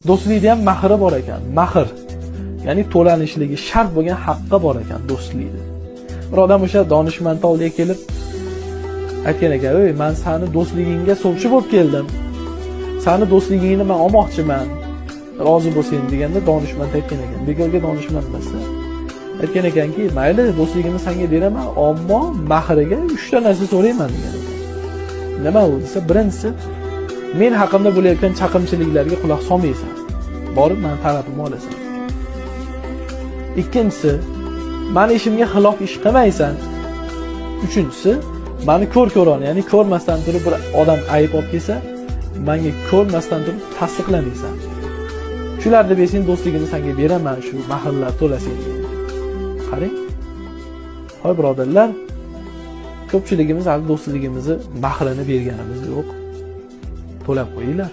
Do'stlikda ham mahri bor ekan. Mahr, ya'ni to'lanishligi shart bo'lgan haqqa bor ekan do'stlikda. Bir odam o'sha donishmand oldiga kelib aytgan ekan: "Ey, men seni do'stligingga sovchi bo'lib keldim. Seni do'stligingni men olmoqchiman. Rozi bo'lsang" deganda donishmand aytgan ekan: "Bekorga donishmand emassan." Aytgan ekanki, "Mayli, do'stligimni senga beraman, ammo mahriga 3 ta narsa so'rayman" degan ekan. Nima u desa, birinchisi, men haqimda bo'layotgan chaqimchiliklarga quloq solmaysan. Borib men talabimni olasan. Ikkinchisi, meni ishimga xilof ish qilmaysan. Uchinchisi, meni ko'rko'rona, ya'ni ko'rmasdan turib bir odam ayib olib kelsa, menga ko'rmasdan turib tasdiqlamaysan. Shularni bersang do'stligimni senga beraman, shu mahrlar to'lasang. Qarang. Hoy birodarlar, ko'pchiligimiz hali do'stligimizni mahrini berganimiz yo'q. To'lab qo'yinglar.